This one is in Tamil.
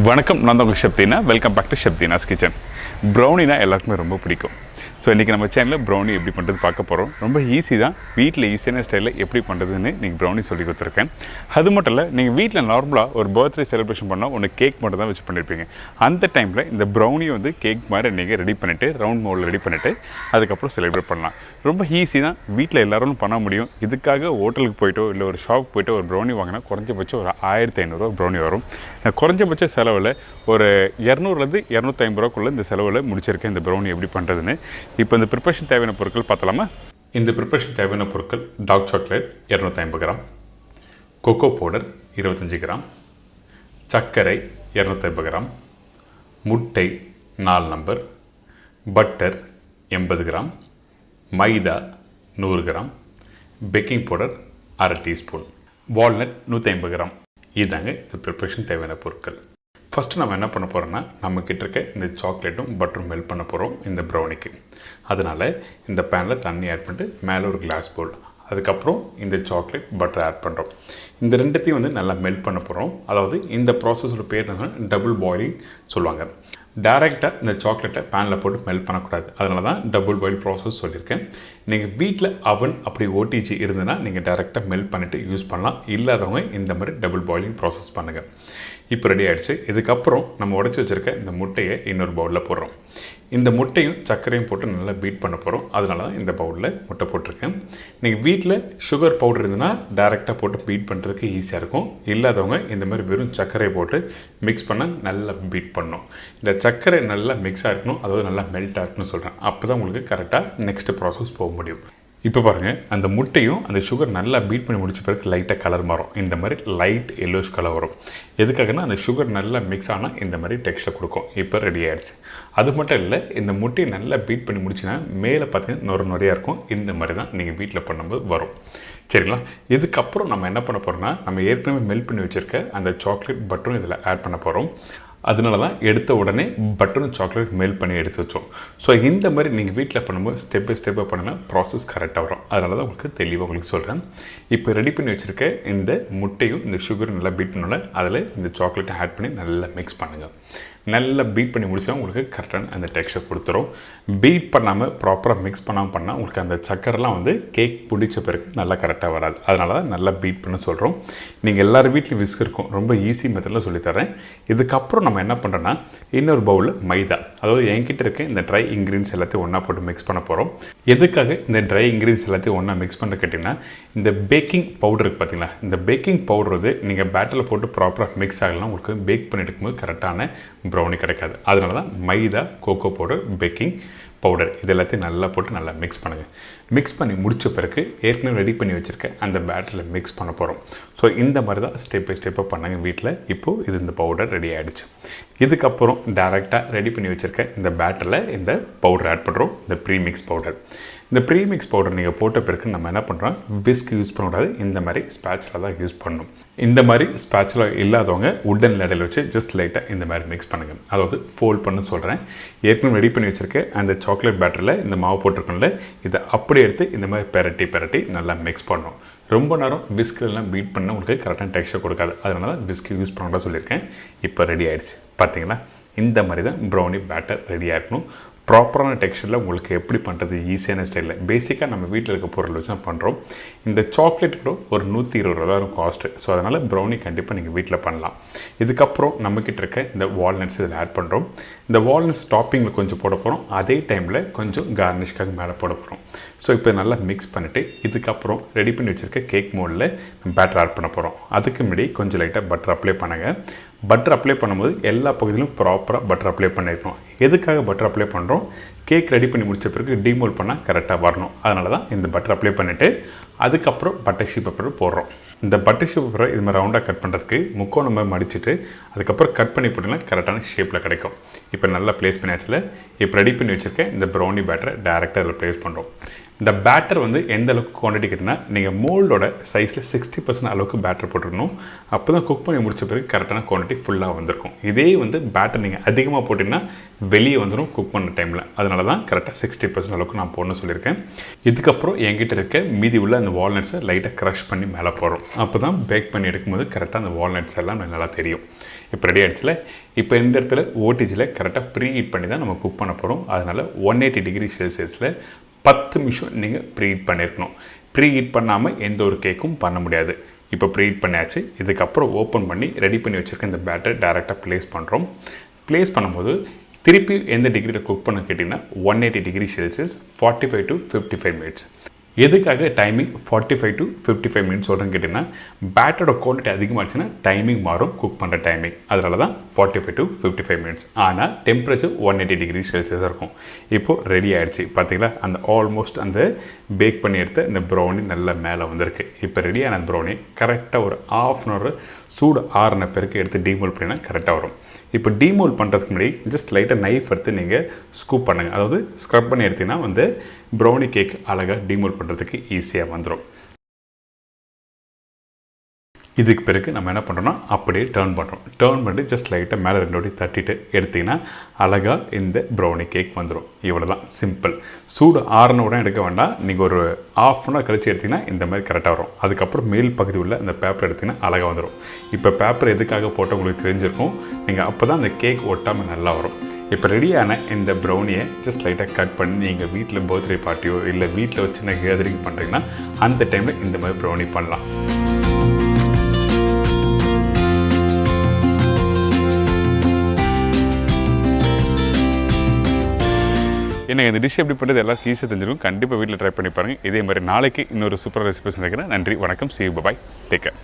வணக்கம், நான் தான் உங்கள் chef Deena. Welcome back to chef Deena's kitchen. ப்ரௌனினா எல்லாருக்குமே ரொம்ப பிடிக்கும். ஸோ இன்றைக்கி நம்ம சேனலில் ப்ரௌனி எப்படி பண்ணுறது பார்க்க போகிறோம். ரொம்ப ஈஸி தான். வீட்டில் ஈஸியான ஸ்டைலில் எப்படி பண்ணுறதுன்னு நீங்கள் ப்ரௌனி சொல்லி கொடுத்துருக்கேன். அது மட்டும் இல்லை, நீங்கள் வீட்டில் நார்மலாக ஒரு பர்த்டே செலிப்ரேஷன் பண்ணால் ஒன்று கேக் மட்டும் தான் வச்சு பண்ணியிருப்பீங்க. அந்த டைமில் இந்த ப்ரௌனியை வந்து கேக் மாதிரி நீங்கள் ரெடி பண்ணிவிட்டு ரவுண்ட் மோல்டில் ரெடி பண்ணிவிட்டு அதுக்கப்புறம் செலிப்ரேட் பண்ணலாம். ரொம்ப ஈஸி தான், வீட்டில் எல்லோரும் பண்ண முடியும். இதுக்காக ஹோட்டலுக்கு போய்ட்டோ இல்லை ஒரு ஷாப்புக்கு போய்ட்டு ஒரு ப்ரௌனி வாங்கினா குறைஞ்சபட்சம் ஒரு 1500 ப்ரௌனி வரும். குறைஞ்சபட்ச செலவில் ஒரு 200லேருந்து 250 ரூபாக்குள்ளே இந்த செலவில் முடிச்சிருக்கேன் இந்த ப்ரௌனி எப்படி பண்ணுறதுன்னு. இப்போ இந்த ப்ரிப்பரேஷன் தேவையான பொருட்கள் பார்த்தலாமா? இந்த ப்ரிப்பரேஷன் தேவையான பொருட்கள்: dark chocolate 250 gram, cocoa powder 25 gram, சர்க்கரை 250 கிராம், முட்டை 4 number, butter 80 gram, maida 100 gram, baking powder 1/2 teaspoon, walnut 150 gram. இதாங்க இந்த ப்ரிப்பரேஷன் தேவையான பொருட்கள். ஃபஸ்ட்டு நம்ம என்ன பண்ண போகிறோம்னா, நம்மக்கிட்ட இருக்க இந்த சாக்லேட்டும் பட்டரும் மெல்ட் பண்ண போகிறோம் இந்த ப்ரௌனிக்கு. அதனால் இந்த பேனில் தண்ணி ஆட் பண்ணிட்டு மேலே ஒரு கிளாஸ் பவுல், அதுக்கப்புறம் இந்த சாக்லேட் பட்டர் ஆட் பண்ணுறோம். இந்த ரெண்டுத்தையும் வந்து நல்லா மெல்ட் பண்ண போகிறோம். அதாவது இந்த ப்ராசஸோட பேர் என்ன, டபுள் பாயிலிங் சொல்லுவாங்க. டேரெக்டாக இந்த சாக்லேட்டை பேனில் போட்டு மெல்ட் பண்ணக்கூடாது. அதனால தான் டபுள் பாயில் ப்ராசஸ் சொல்லியிருக்கேன். நீங்கள் வீட்டில் அவன் அப்படி ஓடிஜி இருந்ததுன்னா நீங்கள் டேரெக்டாக மெல்ட் பண்ணிவிட்டு யூஸ் பண்ணலாம். இல்லாதவங்க இந்த மாதிரி டபுள் பாயிலிங் ப்ராசஸ் பண்ணுங்கள். இப்போ ரெடி ஆகிடுச்சு. இதுக்கப்புறம் நம்ம உடச்சி வச்சுருக்க இந்த முட்டையை இன்னொரு பவுலில் போடுறோம். இந்த முட்டையும் சர்க்கரையும் போட்டு நல்லா பீட் பண்ண போகிறோம். அதனால தான் இந்த பவுலில் முட்டை போட்டிருக்கேன். நீங்கள் வீட்டில் சுகர் பவுடர் இருந்ததுன்னா டேரெக்டாக போட்டு பீட் பண்ணுறதுக்கு ஈஸியாக இருக்கும். இல்லாதவங்க இந்த மாதிரி வெறும் சர்க்கரையை போட்டு மிக்ஸ் பண்ண நல்லா பீட் பண்ணணும். இந்த சர்க்கரை நல்லா மிக்ஸ் ஆகிருக்கணும், அதாவது நல்லா மெல்ட் ஆகிருக்குன்னு சொல்கிறேன். அப்போ தான் உங்களுக்கு கரெக்டாக நெக்ஸ்ட் ப்ராசஸ் போக முடியும். இப்போ பாருங்கள், அந்த முட்டையும் அந்த சுகர் நல்லா பீட் பண்ணி முடிச்ச பிறகு லைட்டாக கலர் மாறும். இந்த மாதிரி லைட் எல்லோஷ் கலர் வரும். எதுக்காகனா அந்த சுகர் நல்லா மிக்ஸ் ஆனால் இந்த மாதிரி டெக்ஸ்டர் கொடுக்கும். இப்போ ரெடி ஆகிடுச்சு. அது மட்டும் இல்லை, இந்த முட்டையை நல்லா பீட் பண்ணி முடிச்சுன்னா மேலே பார்த்தீங்கன்னா நுறையாக இருக்கும். இந்த மாதிரி தான் நீங்கள் வீட்டில் பண்ணும்போது வரும். சரிங்களா? இதுக்கப்புறம் நம்ம என்ன பண்ண போகிறோம்னா, நம்ம ஏற்கனவே மெல்ட் பண்ணி வச்சுருக்க அந்த சாக்லேட் பட்டரும் இதில் ஆட் பண்ண போகிறோம். அதனால தான் எடுத்த உடனே பட்டரும் சாக்லேட் மெல்ட் பண்ணி எடுத்து வச்சோம். ஸோ இந்த மாதிரி நீங்கள் வீட்டில் பண்ணும்போது ஸ்டெப் பை ஸ்டெப்பாக பண்ணுங்கள், ப்ராசஸ் கரெக்டாக வரும். அதனால தான் உங்களுக்கு தெளிவாக உங்களுக்கு சொல்கிறேன். இப்போ ரெடி பண்ணி வச்சுருக்க இந்த முட்டையும் இந்த சுகரும் நல்லா பீட் பண்ணோட அதில் இந்த சாக்லேட்டை ஆட் பண்ணி நல்லா மிக்ஸ் பண்ணுங்கள். நல்லா பீட் பண்ணி முடிச்சா உங்களுக்கு கரெக்டான அந்த டெக்ஸ்சர் கொடுத்துரும். பீட் பண்ணாமல் ப்ராப்பராக மிக்ஸ் பண்ணால் உங்களுக்கு அந்த சக்கரெலாம் வந்து கேக் பிடிச்ச பிறகு நல்லா கரெக்டாக வராது. அதனால தான் நல்லா பீட் பண்ண சொல்கிறோம். நீங்கள் எல்லார் வீட்லையும் விஸ்க் இருக்கும். ரொம்ப ஈஸி மெத்தடில் சொல்லித்தரேன். இதுக்கப்புறம் நம்ம என்ன பண்ணுறோன்னா, இன்னொரு பவுலில் மைதா, அதாவது என்கிட்ட இருக்க இந்த ட்ரை இன்க்ரீடியன்ஸ் எல்லாத்தையும் ஒன்றா போட்டு மிக்ஸ் பண்ண போகிறோம். எதுக்காக இந்த ட்ரை இன்க்ரீடியன்ஸ் எல்லாத்தையும் ஒன்றா மிக்ஸ் பண்ணுற கேட்டிங்கன்னா, இந்த பேக்கிங் பவுடர் இருக்குது பார்த்தீங்களா, இந்த பேக்கிங் பவுடர் வந்து நீங்கள் பேட்டரில் போட்டு ப்ராப்பராக மிக்ஸ் ஆகலாம், உங்களுக்கு பேக் பண்ணி எடுக்கும்போது கரெக்டான ப்ரௌனி கிடைக்காது. அதனால தான் மைதா, கோகோ பவுடர், பேக்கிங் பவுடர் இது எல்லாத்தையும் நல்லா போட்டு நல்லா மிக்ஸ் பண்ணுங்கள். மிக்ஸ் பண்ணி முடித்த பிறகு ஏற்கனவே ரெடி பண்ணி வச்சுருக்கேன் அந்த பேட்டரில் மிக்ஸ் பண்ண போகிறோம். ஸோ இந்த மாதிரி தான் ஸ்டெப் பை ஸ்டெப்பாக பண்ணாங்க வீட்டில். இப்போது இது இந்த பவுடர் ரெடி ஆகிடுச்சு. இதுக்கப்புறம் டேரெக்டாக ரெடி பண்ணி வச்சுருக்க இந்த பேட்டரில் இந்த பவுடர் ஆட் பண்ணுறோம், இந்த ப்ரீமிக்ஸ் பவுடர். இந்த ப்ரீமிக்ஸ் பவுடர் நீங்கள் போட்ட பிறகு நம்ம என்ன பண்ணுறோம், விஸ்க் யூஸ் பண்ணக்கூடாது, இந்த மாதிரி ஸ்பேச்சுலா தான் யூஸ் பண்ணணும். இந்த மாதிரி ஸ்பேச்சுலா இல்லாதவங்க உட்டன் லேடில் வச்சு ஜஸ்ட் லைட்டாக இந்த மாதிரி மிக்ஸ் பண்ணுங்கள். அதாவது ஃபோல்ட் பண்ணு சொல்கிறேன். ஏற்கனவே ரெடி பண்ணி வச்சுருக்க அந்த சாக்லேட் பேட்டரில் இந்த மாவு போட்டிருக்கோம்ல, இதை அப்படியே எடுத்து இந்த மாதிரி பெரட்டி நல்லா மிக்ஸ் பண்ணணும். ரொம்ப நேரம் விஸ்கெல்லாம் பீட் பண்ண உங்களுக்கு கரெக்டான டெக்ஸ்சர் கொடுக்காது. அதனால தான் விஸ்க் யூஸ் பண்ணக்கூடாது சொல்லியிருக்கேன். இப்போ ரெடி ஆகிடுச்சு. பார்த்தீங்களா, இந்த மாதிரி தான் ப்ரௌனி பேட்டர் ரெடியாக இருக்கணும். ப்ராப்பரான டெக்ஸ்சரில் உங்களுக்கு எப்படி பண்ணுறது ஈஸியான ஸ்டைலில் பேசிக்காக நம்ம வீட்டில் இருக்க பொருள் வச்சு தான் பண்ணுறோம். இந்த சாக்லேட் கூட ஒரு 120 ரூபா தான் காஸ்ட்டு. ஸோ அதனால் ப்ரௌனி கண்டிப்பாக நீங்கள் வீட்டில் பண்ணலாம். இதுக்கப்புறம் நம்மக்கிட்ட இருக்க இந்த வால்நட்ஸ் இதில் ஆட் பண்ணுறோம். இந்த வால்நட்ஸ் டாப்பிங்கில் கொஞ்சம் போட போகிறோம். அதே டைமில் கொஞ்சம் கார்னிஷ்காக மேலே போட போகிறோம். ஸோ இப்போ நல்லா மிக்ஸ் பண்ணிவிட்டு இதுக்கப்புறம் ரெடி பண்ணி வச்சுருக்க கேக் மோல்டில் பேட்டர் ஆட் பண்ண போகிறோம். அதுக்கு முன்னாடி கொஞ்சம் லைட்டாக பட்டர் அப்ளை பண்ணுங்கள். பட்டர் அப்ளை பண்ணும்போது எல்லா பகுதியிலும் ப்ராப்பராக பட்டர் அப்ளை பண்ணியிருக்கணும். எதுக்காக பட்டர் அப்ளை பண்ணுறோம், கேக் ரெடி பண்ணி முடித்த பிறகு டீமோல்ட் பண்ணால் கரெக்டாக வரணும். அதனால தான் இந்த பட்டர் அப்ளை பண்ணிவிட்டு அதுக்கப்புறம் பட்டர் ஷீட் பேப்பர் போடுறோம். இந்த பட்டர் ஷீட் பேப்பரை இது மாதிரி ரவுண்டாக கட் பண்ணுறதுக்கு முக்கோணம் மாதிரி மடிச்சுட்டு அதுக்கப்புறம் கட் பண்ணி போட்டிங்கன்னா கரெக்டான ஷேப்பில் கிடைக்கும். இப்போ நல்லா ப்ளேஸ் பண்ணியாச்சில். இப்போ ரெடி பண்ணி வச்சுருக்கேன் இந்த ப்ரௌனி பேட்டரை டேரெக்டாக இதில் ப்ளேஸ் பண்ணுறோம். இந்த பேட்டர் வந்து எந்த அளவுக்கு குவான்டிட்டி கேட்டிங்கன்னா, நீங்கள் மோல்டோட சைஸில் 60% அளவுக்கு பேட்டர் போட்டுருக்கணும். அப்போ தான் குக் பண்ணி முடிச்ச பிறகு கரெக்டான குவான்டிட்டி ஃபுல்லாக வந்திருக்கும். இதே வந்து பேட்டர் நீங்கள் அதிகமாக போட்டிங்கன்னா வெளியே வந்துடும் குக் பண்ண டைமில். அதனால தான் கரெக்டாக 60% அளவுக்கு நான் போடணும்னு சொல்லியிருக்கேன். இதுக்கப்புறம் என்கிட்ட இருக்க மீதி உள்ள அந்த வால்நட்ஸை லைட்டாக க்ரஷ் பண்ணி மேலே போடுறோம். அப்போ தான் பேக் பண்ணி எடுக்கும்போது கரெக்டாக அந்த வால்நட்ஸ் எல்லாம் நல்லா தெரியும். இப்போ ரெடி ஆகிடுச்சுல. இப்போ இந்த இடத்துல ஓடிஜியில் கரெக்டாக ப்ரீ ஹீட் பண்ணி தான் நம்ம குக் பண்ண போகிறோம். அதனால் 180 டிகிரி செல்சியஸில் 10 நிமிஷம் நீங்கள் ப்ரீ ஹீட் பண்ணியிருக்கணும். ப்ரீ ஹீட் பண்ணாமல் எந்த ஒரு கேக்கும் பண்ண முடியாது. இப்போ ப்ரீ ஹீட் பண்ணியாச்சு. இதுக்கப்புறம் ஓப்பன் பண்ணி ரெடி பண்ணி வச்சுருக்க இந்த பேட்டர் டேரெக்டாக ப்ளேஸ் பண்ணுறோம். ப்ளேஸ் பண்ணும்போது திருப்பி எந்த டிகிரியில் குக் பண்ண கேட்டிங்கன்னா 180 டிகிரி செல்சியஸ் 45 to 55 மினிட்ஸ். எதுக்காக டைமிங் 45 to 55 மினிட்ஸ் சொல்கிறேன்னு கேட்டிங்கன்னா பேட்டரோட குவாலிட்டி அதிகமாகிடுச்சுன்னா டைமிங் மாறும், குக் பண்ணுற டைமிங். அதனால தான் 45 to 55 மினிட்ஸ். ஆனால் டெம்பரேச்சர் 180 டிகிரி செல்சியஸாக இருக்கும். இப்போது ரெடி ஆகிடுச்சு. பார்த்தீங்களா, அந்த ஆல்மோஸ்ட் அந்த பேக் பண்ணி எடுத்த இந்த ப்ரௌனி நல்லா மேலே வந்திருக்கு. இப்போ ரெடியான அந்த ப்ரௌனி கரெக்டாக ஒரு ½ அன் ஹவர் சூடு ஆறின பிறகு எடுத்து டீமோல் பண்ணினா கரெக்டாக வரும். இப்போ டீமோல் பண்ணுறதுக்கு முன்னாடி ஜஸ்ட் லைட்டாக நைஃப் எடுத்து நீங்கள் ஸ்கூப் பண்ணுங்கள். அதாவது ஸ்க்ரப் பண்ணி எடுத்திங்கன்னா வந்து ப்ரௌனி கேக் அழகாக டீமோல் பண்ணுறதுக்கு ஈஸியாக வந்துடும். இதுக்கு பிறகு நம்ம என்ன பண்ணுறோம்னா அப்படியே டர்ன் பண்ணுறோம். டர்ன் பண்ணிட்டு ஜஸ்ட் லைட்டாக மேலே 2 வாட்டி தட்டிட்டு எடுத்திங்கன்னா அழகாக இந்த ப்ரௌனி கேக் வந்துடும். இவ்வளோ தான், சிம்பிள். சூடு ஆறின உடனே எடுக்க வேண்டாம். நீங்கள் ஒரு ½ அன் ஹவர் கழிச்சு எடுத்திங்கன்னா இந்த மாதிரி கரெக்டாக வரும். அதுக்கப்புறம் மேல் பகுதி உள்ள அந்த பேப்பர் எடுத்திங்கன்னா அழகாக வந்துடும். இப்போ பேப்பர் எதுக்காக போட்டு உங்களுக்கு தெரிஞ்சிருக்கும். நீங்கள் அப்போ தான் அந்த கேக் ஒட்டாமல் நல்லா வரும். இப்போ ரெடியான இந்த ப்ரௌனியை ஜஸ்ட் லைட்டாக கட் பண்ணி நீங்கள் வீட்டில் பர்த்டே பார்ட்டியோ இல்லை வீட்டில் வச்சு சின்ன கேதரிங் பண்ணுறீங்கன்னா அந்த டைமில் இந்த மாதிரி ப்ரௌனி பண்ணலாம். எனக்கு இந்த டிஷ் எப்படி பண்ணுறது எல்லாரும் ஈஸியாக தெரிஞ்சிருக்கும். கண்டிப்பாக வீட்டில் ட்ரை பண்ணி பாருங்கள். இதே மாதிரி நாளைக்கு இன்னொரு சூப்பர் ரெசிபிஸ் நினைக்கிறேன். நன்றி, வணக்கம், see you, bye, take care.